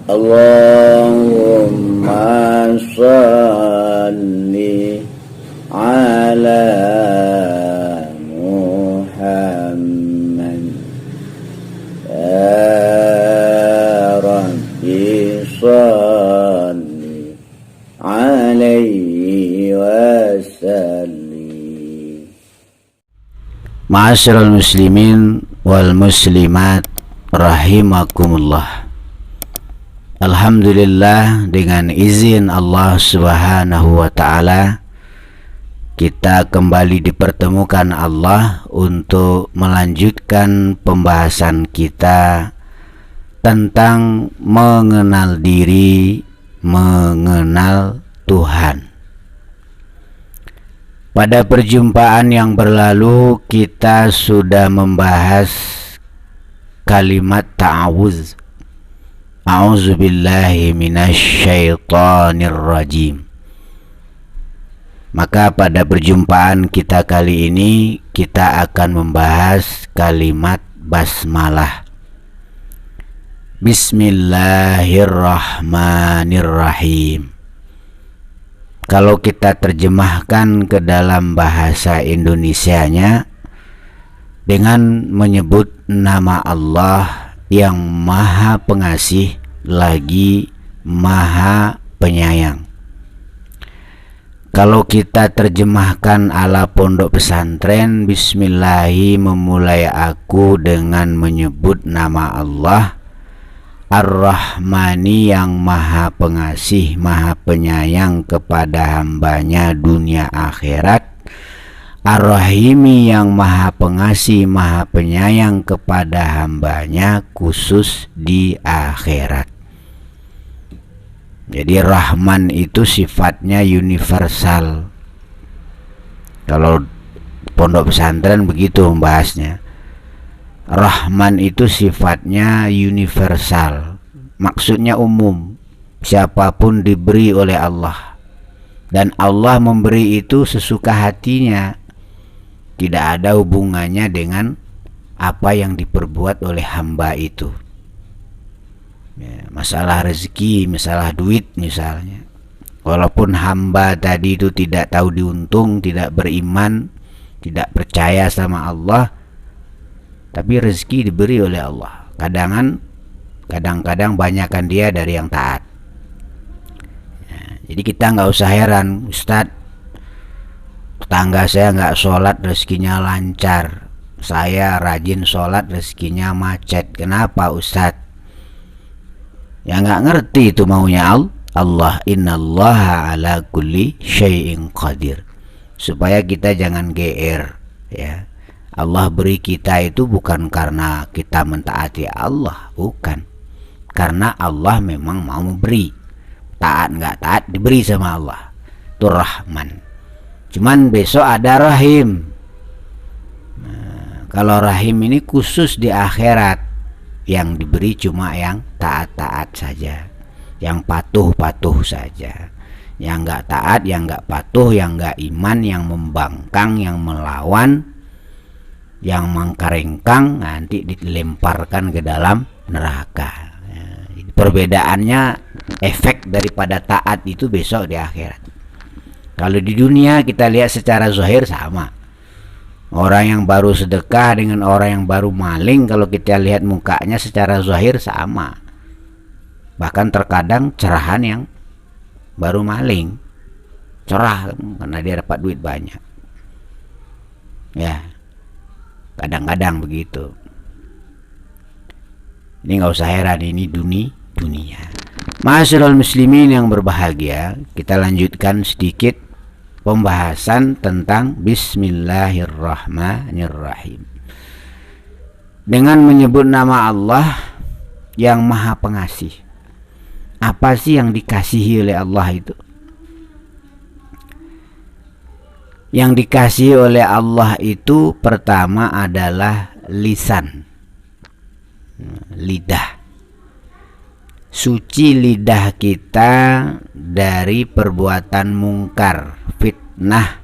Allahumma salli ala Muhammad ya Rabbi salli alaihi wasallim. Ma'asyiral muslimin wal muslimat rahimakumullah. Alhamdulillah, dengan izin Allah Subhanahu wa ta'ala, kita kembali dipertemukan Allah untuk melanjutkan pembahasan kita tentang mengenal diri, mengenal Tuhan. Pada perjumpaan yang berlalu kita sudah membahas kalimat ta'awuz. A'udzubillahi minasyaitonirrajim. Maka pada perjumpaan kita kali ini kita akan membahas kalimat basmalah. Bismillahirrahmanirrahim. Kalau kita terjemahkan ke dalam bahasa Indonesianya dengan menyebut nama Allah yang Maha Pengasih lagi Maha Penyayang. Kalau kita terjemahkan ala pondok pesantren, Bismillahi memulai aku dengan menyebut nama Allah Ar-Rahmani yang Maha Pengasih, Maha Penyayang kepada hambanya dunia akhirat, Ar-Rahimi yang Maha Pengasih, Maha Penyayang kepada hambanya khusus di akhirat. Jadi Rahman itu sifatnya universal. Kalau pondok pesantren begitu membahasnya. Rahman itu sifatnya universal. Maksudnya umum. Siapapun diberi oleh Allah. Dan Allah memberi itu sesuka hatinya. Tidak ada hubungannya dengan apa yang diperbuat oleh hamba itu. Ya, masalah rezeki, masalah duit misalnya. Walaupun hamba tadi itu tidak tahu diuntung, tidak beriman, tidak percaya sama Allah, tapi rezeki diberi oleh Allah. Kadang-kadang banyakkan dia dari yang taat. Ya, jadi kita nggak usah heran, Ustadz, tetangga saya nggak sholat rezekinya lancar, saya rajin sholat rezekinya macet. Kenapa Ustadz? Ya nggak ngerti itu maunya Allah. Innallaha ala kulli syai'in qadir. Supaya kita jangan GR ya. Allah beri kita itu bukan karena kita mentaati Allah, bukan. Karena Allah memang mau memberi. Taat nggak taat diberi sama Allah. Itu Rahman. Cuman besok ada Rahim. Nah, kalau Rahim ini khusus di akhirat, yang diberi cuma yang taat-taat saja, yang patuh-patuh saja. Yang nggak taat, yang nggak patuh, yang nggak iman, yang membangkang, yang melawan, yang mengkarengkang, nanti dilemparkan ke dalam neraka. Perbedaannya, efek daripada taat itu besok di akhirat. Kalau di dunia kita lihat secara zahir sama. Orang yang baru sedekah dengan orang yang baru maling, kalau kita lihat mukanya secara zahir sama. Bahkan terkadang cerahan yang baru maling cerah karena dia dapat duit banyak. Ya, kadang-kadang begitu. Ini nggak usah heran, ini dunia. Ma'asyiral muslimin yang berbahagia, kita lanjutkan sedikit pembahasan tentang Bismillahirrahmanirrahim. Dengan menyebut nama Allah yang Maha Pengasih. Apa sih yang dikasihi oleh Allah itu? Yang dikasihi oleh Allah itu pertama adalah lisan, lidah. Suci lidah kita dari perbuatan mungkar, fitnah,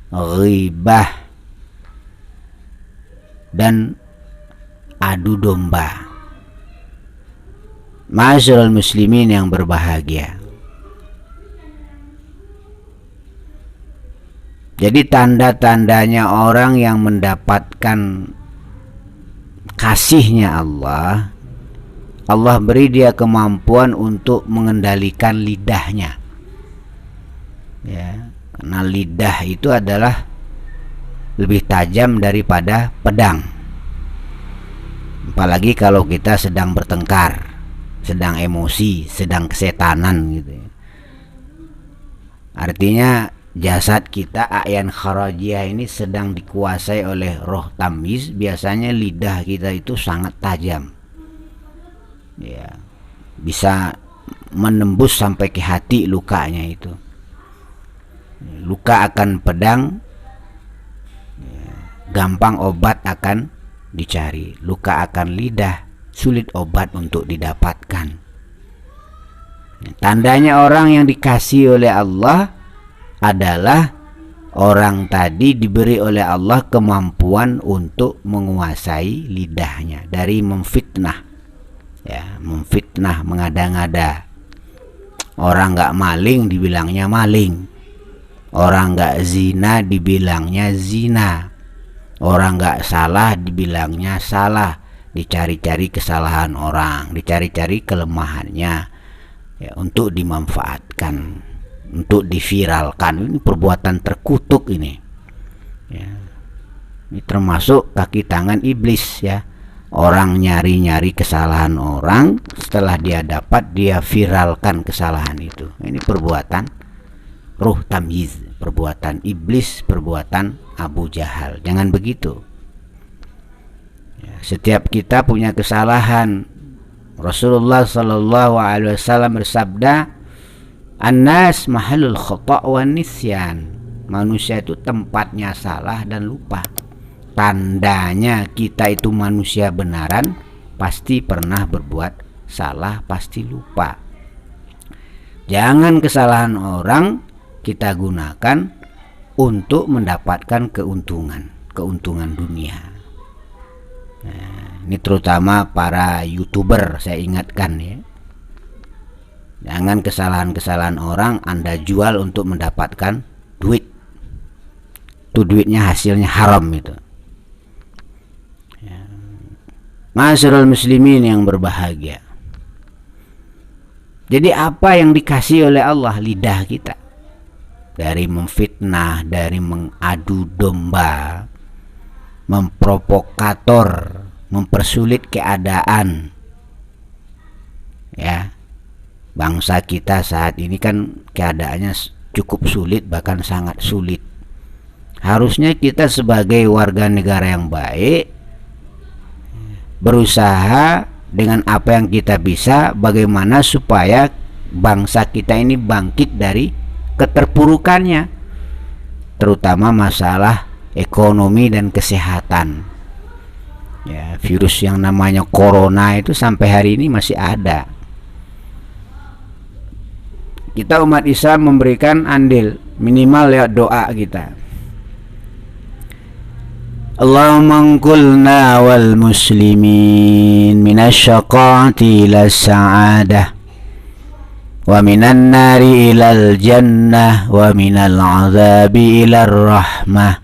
ghibah, dan adu domba. Ma'asyiral muslimin yang berbahagia, jadi tanda-tandanya orang yang mendapatkan kasihnya Allah, Allah beri dia kemampuan untuk mengendalikan lidahnya, ya, karena lidah itu adalah lebih tajam daripada pedang, apalagi kalau kita sedang bertengkar, sedang emosi, sedang kesetanan gitu ya. Artinya jasad kita a'yan kharajiyah ini sedang dikuasai oleh roh tamyiz. Biasanya lidah kita itu sangat tajam, ya, bisa menembus sampai ke hati lukanya itu. Luka akan pedang, ya, gampang obat akan dicari. Luka akan lidah, sulit obat untuk didapatkan. Tandanya orang yang dikasih oleh Allah adalah orang tadi diberi oleh Allah kemampuan untuk menguasai lidahnya dari memfitnah, ya, memfitnah, mengada-ngada. Orang nggak maling dibilangnya maling, orang nggak zina dibilangnya zina, orang nggak salah dibilangnya salah, dicari-cari kesalahan orang, dicari-cari kelemahannya, ya, untuk dimanfaatkan, untuk diviralkan. Ini perbuatan terkutuk ini, ya. Ini termasuk kaki tangan iblis, ya. Orang nyari-nyari kesalahan orang, setelah dia dapat dia viralkan kesalahan itu. Ini perbuatan ruh tamyiz, perbuatan iblis, perbuatan Abu Jahal. Jangan begitu, ya. Setiap kita punya kesalahan. Rasulullah Shallallahu Alaihi Wasallam bersabda, "An-nas mahalul khata' wa nisyan." Manusia itu tempatnya salah dan lupa. Tandanya kita itu manusia benaran, pasti pernah berbuat salah, pasti lupa. Jangan kesalahan orang kita gunakan untuk mendapatkan keuntungan dunia. Nah, ini terutama para YouTuber, saya ingatkan, ya. Jangan kesalahan-kesalahan orang Anda jual untuk mendapatkan duit. Itu duitnya hasilnya haram itu. Ya. Ma'asyiral muslimin yang berbahagia. Jadi apa yang dikasih oleh Allah? Lidah kita. Dari memfitnah, dari mengadu domba, memprovokator, mempersulit keadaan, ya. Bangsa kita saat ini kan keadaannya cukup sulit, bahkan sangat sulit. Harusnya kita sebagai warga negara yang baik berusaha dengan apa yang kita bisa, bagaimana supaya bangsa kita ini bangkit dari keterpurukannya, terutama masalah ekonomi dan kesehatan. Ya, virus yang namanya corona itu sampai hari ini masih ada. Kita umat Islam memberikan andil minimal lewat doa kita. Allahumma anqulna wal muslimin minasyaqati ila sa'adah wa minan nari ilal jannah wa minal azabi ilar rahmah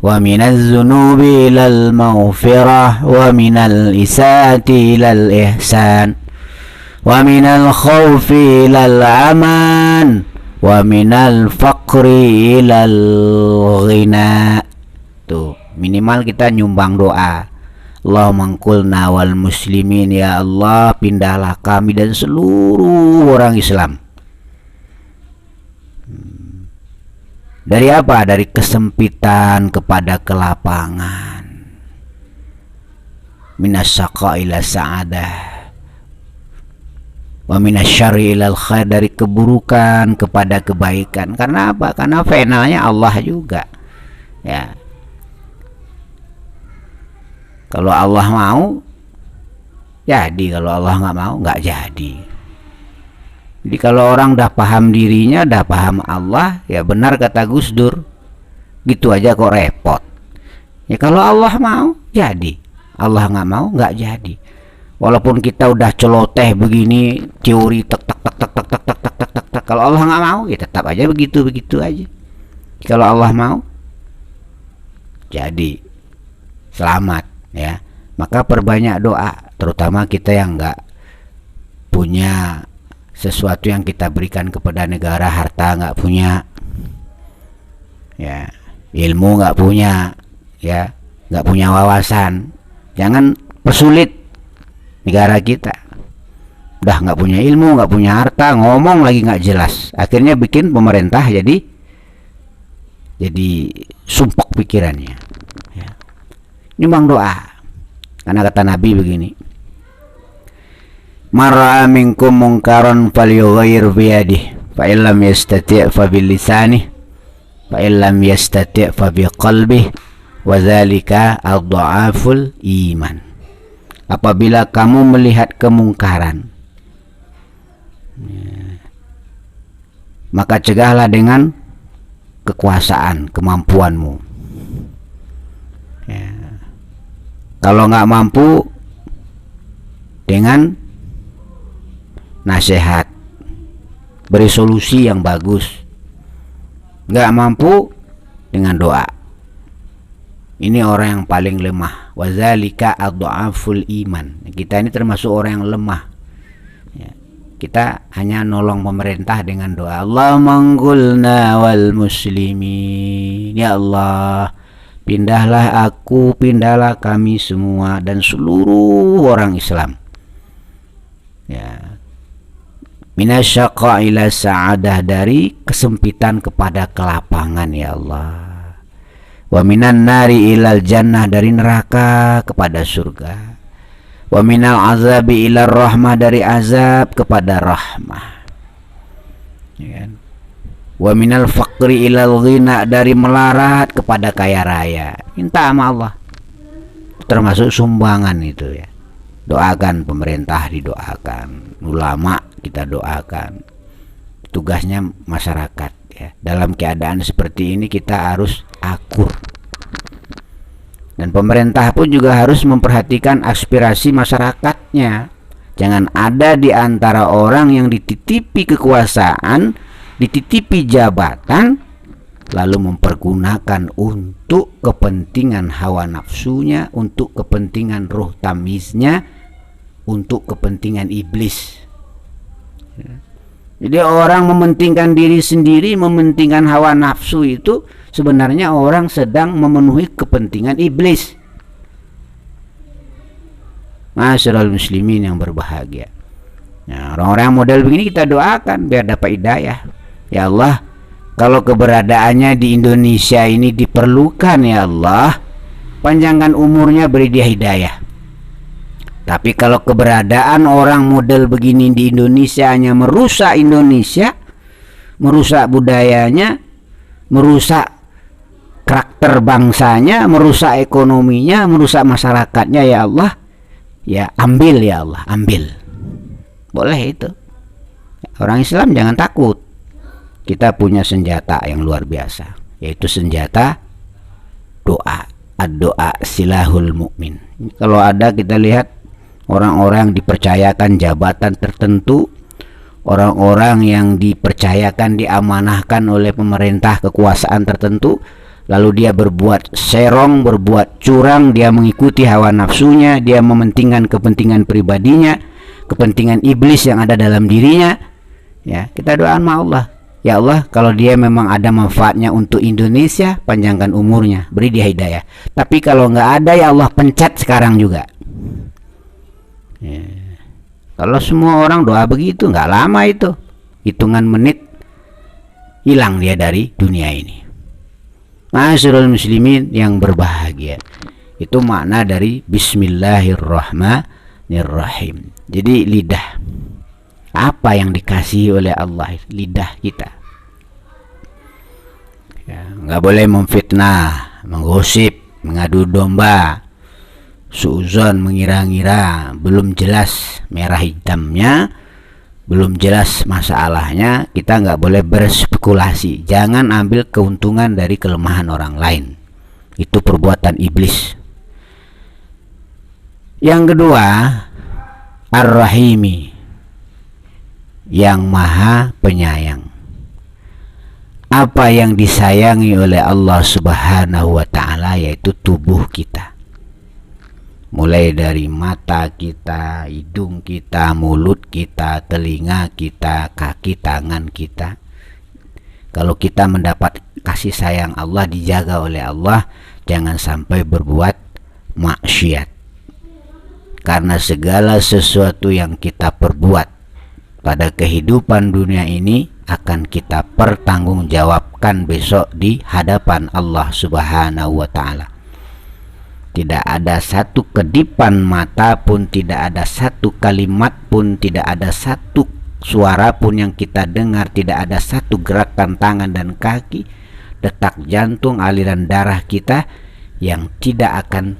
wa minaz zunubi ilal maghfirah wa minal isaati ilal ihsan wa minal khawfi ilal aman wa minal faqri ilal ghina. Tuh, minimal kita nyumbang doa. Allahumma anqulna wal muslimin, ya Allah pindahlah kami dan seluruh orang Islam. Dari apa? Dari kesempitan kepada kelapangan. Minas syaqa ila sa'adah wa minas syarri ilal khair, dari keburukan kepada kebaikan. Karena apa? Karena finalnya Allah juga, ya. Kalau Allah mau jadi, kalau Allah nggak mau nggak jadi. Jadi kalau orang dah paham dirinya, dah paham Allah, ya benar kata Gus Dur, gitu aja kok repot. Ya kalau Allah mau jadi, Allah nggak mau nggak jadi. Walaupun kita udah celoteh begini, teori tek tek tek tek tek tek tek tek tek tek, tek. Kalau Allah nggak mau, ya tetap aja begitu begitu aja. Kalau Allah mau, jadi selamat ya. Maka perbanyak doa, terutama kita yang nggak punya sesuatu yang kita berikan kepada negara, harta nggak punya, ya, ilmu nggak punya, ya, nggak punya wawasan, jangan persulit negara kita. Udah nggak punya ilmu, nggak punya harta, ngomong lagi nggak jelas, akhirnya bikin pemerintah jadi sumpek pikirannya ya. Nyumbang doa, karena kata Nabi begini, mar'a minkum mungkaran falyughayyir biyadihi fa illam yastati' fa bilisanihi fa illam yastati' fa biqalbihi wa dzalika adhaful iman. Apabila kamu melihat kemungkaran, maka cegahlah dengan kekuasaan, kemampuanmu ya. Kalau nggak mampu, dengan nasihat, beri solusi yang bagus. Nggak mampu, dengan doa. Ini orang yang paling lemah. Wazalika adhaful iman. Kita ini termasuk orang yang lemah ya. Kita hanya nolong pemerintah dengan doa. Allahumma anggulna wal muslimin. Ya Allah, pindahlah aku, pindahlah kami semua dan seluruh orang Islam ya. Minasyaqa ila sa'adah, dari kesempitan kepada kelapangan ya Allah. Wa minan nari ilal jannah, dari neraka kepada surga. Wa minal azabi ilal rahmah, dari azab kepada rahmah ya kan? Wa minal faqri ilal ghina, dari melarat kepada kaya raya. Minta sama Allah, termasuk sumbangan itu ya. Doakan pemerintah, didoakan ulama, kita doakan. Tugasnya masyarakat ya. Dalam keadaan seperti ini kita harus akur, dan pemerintah pun juga harus memperhatikan aspirasi masyarakatnya. Jangan ada di antara orang yang dititipi kekuasaan, dititipi jabatan, lalu mempergunakan untuk kepentingan hawa nafsunya, untuk kepentingan ruh tamiznya, untuk kepentingan iblis. Jadi orang mementingkan diri sendiri, mementingkan hawa nafsu, itu sebenarnya orang sedang memenuhi kepentingan iblis. Masyarul muslimin yang berbahagia. Nah, orang-orang model begini kita doakan biar dapat hidayah. Ya Allah, kalau keberadaannya di Indonesia ini diperlukan, ya Allah, panjangkan umurnya, beri dia hidayah. Tapi kalau keberadaan orang model begini di Indonesia hanya merusak Indonesia, merusak budayanya, merusak karakter bangsanya, merusak ekonominya, merusak masyarakatnya, ya Allah, ya ambil ya Allah, ambil. Boleh itu. Orang Islam jangan takut. Kita punya senjata yang luar biasa, yaitu senjata doa. Ad-doa silahul mukmin. Kalau ada, kita lihat orang-orang yang dipercayakan jabatan tertentu, orang-orang yang dipercayakan, diamanahkan oleh pemerintah kekuasaan tertentu, lalu dia berbuat serong, berbuat curang, dia mengikuti hawa nafsunya, dia mementingkan kepentingan pribadinya, kepentingan iblis yang ada dalam dirinya ya. Kita doakan sama Allah, ya Allah, kalau dia memang ada manfaatnya untuk Indonesia, panjangkan umurnya, beri dia hidayah. Tapi kalau nggak ada, ya Allah, pencet sekarang juga ya. Kalau semua orang doa begitu, nggak lama itu, hitungan menit hilang dia dari dunia ini. Masyarul muslimin yang berbahagia, itu makna dari Bismillahirrahmanirrahim. Jadi lidah, apa yang dikasihi oleh Allah, lidah kita ya, nggak boleh memfitnah, menggosip, mengadu domba, suuzon, mengira-ngira, belum jelas merah hitamnya, belum jelas masalahnya, kita nggak boleh berspekulasi. Jangan ambil keuntungan dari kelemahan orang lain, itu perbuatan iblis. Yang kedua, Ar-Rahimi, yang maha penyayang. Apa yang disayangi oleh Allah Subhanahu wa ta'ala yaitu tubuh kita, mulai dari mata kita, hidung kita, mulut kita, telinga kita, kaki, tangan kita. Kalau kita mendapat kasih sayang Allah, dijaga oleh Allah, jangan sampai berbuat maksiat. Karena segala sesuatu yang kita perbuat pada kehidupan dunia ini akan kita pertanggungjawabkan besok di hadapan Allah Subhanahu wa ta'ala. Tidak ada satu kedipan mata pun, tidak ada satu kalimat pun, tidak ada satu suara pun yang kita dengar, tidak ada satu gerakan tangan dan kaki, detak jantung, aliran darah kita yang tidak akan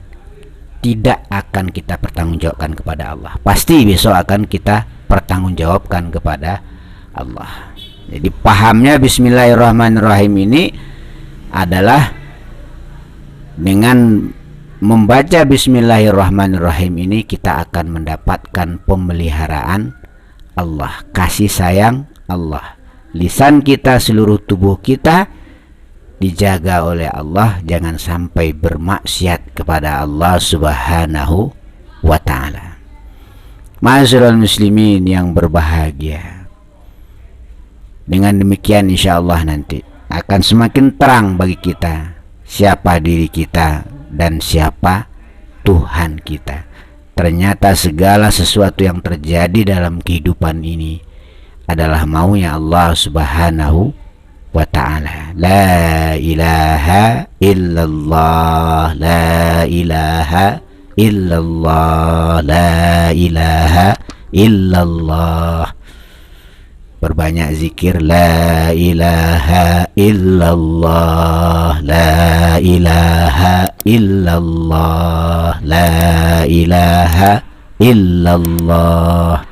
kita pertanggungjawabkan kepada Allah. Pasti besok akan kita pertanggungjawabkan kepada Allah. Jadi pahamnya Bismillahirrahmanirrahim ini adalah dengan membaca Bismillahirrahmanirrahim ini kita akan mendapatkan pemeliharaan Allah, kasih sayang Allah. Lisan kita, seluruh tubuh kita dijaga oleh Allah, jangan sampai bermaksiat kepada Allah Subhanahu wa ta'ala. Ma'asyiral muslimin yang berbahagia, dengan demikian insya Allah nanti akan semakin terang bagi kita siapa diri kita dan siapa Tuhan kita. Ternyata segala sesuatu yang terjadi dalam kehidupan ini adalah maunya Allah Subhanahu wa ta'ala. La ilaha illallah, la ilaha illallah, la ilaha illallah. Perbanyak zikir la ilaha illallah, la ilaha illallah, la ilaha illallah.